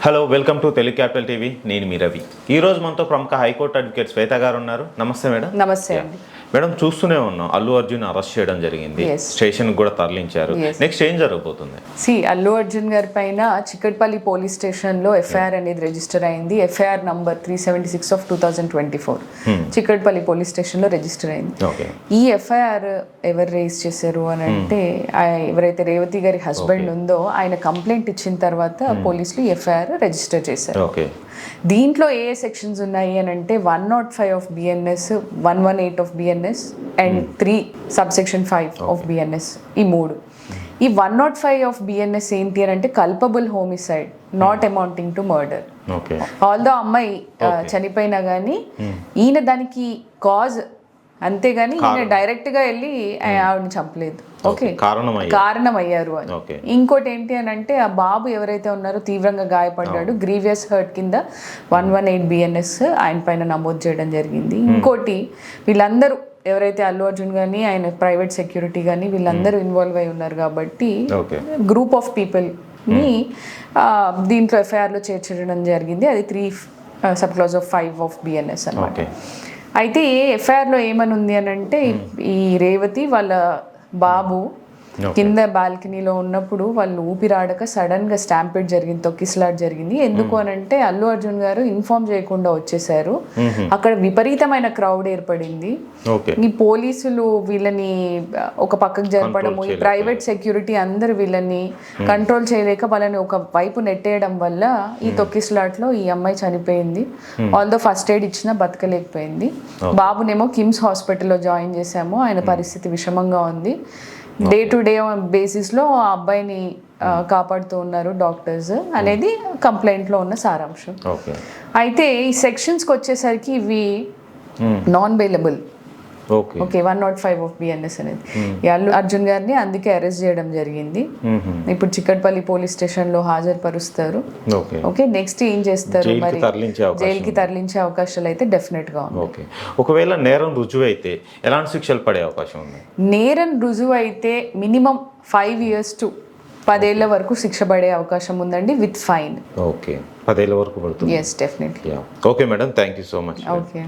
Hello, welcome to Telugu capital TV. నేను మీ రవి. ఈరోజు మనతో ప్రముఖ హైకోర్టు అడ్వకేట్ శ్వేత గారు ఉన్నారు. నమస్తే మేడం. నమస్తే అండి. మేడం, చూస్తూనే ఉన్నాం అల్లు అర్జున్ అరెస్ట్ చేయడం జరిగింది, స్టేషన్ కూడా తరలించారు. నెక్స్ట్ ఏం జరగబోతుంది? అల్లు అర్జున్ గారి పైన చిక్కడపల్లి పోలీస్ స్టేషన్ లో ఎఫ్ఐఆర్ అనేది రిజిస్టర్ అయింది. FIR number 376 of 2024 Chikkadpally police station లో రిజిస్టర్ అయింది. ఈ ఎఫ్ఐఆర్ ఎవరు రేజ్ చేశారు అని అంటే, ఎవరైతే రేవతి గారి హస్బెండ్ ఉందో ఆయన కంప్లైంట్ ఇచ్చిన తర్వాత పోలీసులు ఎఫ్ఐఆర్ రిజిస్టర్ చేశారు. దీంట్లో ఏ సెక్షన్స్ ఉన్నాయి అని అంటే 105 of BNS, 118 of BNS and 3 subsection 5 of BNS. ఈ మూడు. ఈ 105 ఆఫ్ బిఎన్ఎస్ ఏంటి అని అంటే culpable homicide not amounting to murder. Although అమ్మాయి చనిపోయినా కానీ ఈయన దానికి కాజ్, అంతేగాని ఈయన డైరెక్ట్ గా వెళ్ళి ఆవిడని చంపలేదు. ఓకే, కారణం అయ్యారు అని. ఇంకోటి ఏంటి అని అంటే ఆ బాబు ఎవరైతే ఉన్నారో తీవ్రంగా గాయపడ్డాడు, గ్రీవియస్ హర్ట్ కింద 118 బిఎన్ఎస్ ఆయన పైన నమోదు చేయడం జరిగింది. ఇంకోటి వీళ్ళందరూ ఎవరైతే అల్లు అర్జున్ కానీ ఆయన ప్రైవేట్ సెక్యూరిటీ కానీ వీళ్ళందరూ ఇన్వాల్వ్ అయి ఉన్నారు కాబట్టి గ్రూప్ ఆఫ్ పీపుల్ ని దీంట్లో ఎఫ్ఐఆర్ లో చేర్చడం జరిగింది. అది 3 sub clause of 5 of BNS అన్నమాట. అయితే ఎఫ్ఐఆర్లో ఏమని ఉంది అని అంటే, ఈ రేవతి వాళ్ళ బాబు కింద బాల్కనీలో ఉన్నప్పుడు వాళ్ళు ఊపిరాడక సడన్ గా స్టాంపిడ్ జరిగింది, తొక్కిసలాట్ జరిగింది. ఎందుకు అని అంటే అల్లు అర్జున్ గారు ఇన్ఫార్మ్ చేయకుండా వచ్చేసారు. అక్కడ విపరీతమైన క్రౌడ్ ఏర్పడింది. ఈ పోలీసులు వీళ్ళని ఒక పక్కకు జరపడము, ఈ ప్రైవేట్ సెక్యూరిటీ అందరు వీళ్ళని కంట్రోల్ చేయలేక వాళ్ళని ఒక వైపు నెట్టేయడం వల్ల ఈ తొక్కిసలాట్ లో ఈ అమ్మాయి చనిపోయింది. ఆల్దో ఫస్ట్ ఎయిడ్ ఇచ్చినా బతకలేకపోయింది. బాబునేమో కిమ్స్ హాస్పిటల్లో జాయిన్ చేశాము, ఆయన పరిస్థితి విషమంగా ఉంది. డే టు డే బేసిస్లో ఆ అబ్బాయిని కాపాడుతూ ఉన్నారు డాక్టర్స్ అనేది కంప్లైంట్లో ఉన్న సారాంశం. అయితే ఈ సెక్షన్స్కి వచ్చేసరికి ఇవి non bailable. Okay, 105 of BNS అనేది అల్లు అర్జున్ గారిని అందుకే అరెస్ట్ చేయడం జరిగింది. ఇప్పుడు చిక్కడపల్లి పోలీస్ స్టేషన్ లో హాజరుపరుస్తారు. ఓకే, నెక్స్ట్ ఏం చేస్తారు మరి, జైలుకి తరలించే అవకాశాలు అయితే డెఫినెట్ గా ఉన్నాయి. ఒకవేళ నేరం రుజువు అయితే ఎలాంటి శిక్షలు పడే అవకాశం ఉంది? నేరం రుజువు అయితే మినిమం 5 years to 10 ఏళ్ల వరకు శిక్ష పడే అవకాశం ఉందండి, విత్ ఫైన్. ఓకే, 10 ఏళ్ల వరకు పడుతుంది. Yes, definitely. Okay madam, thank you so much. Okay.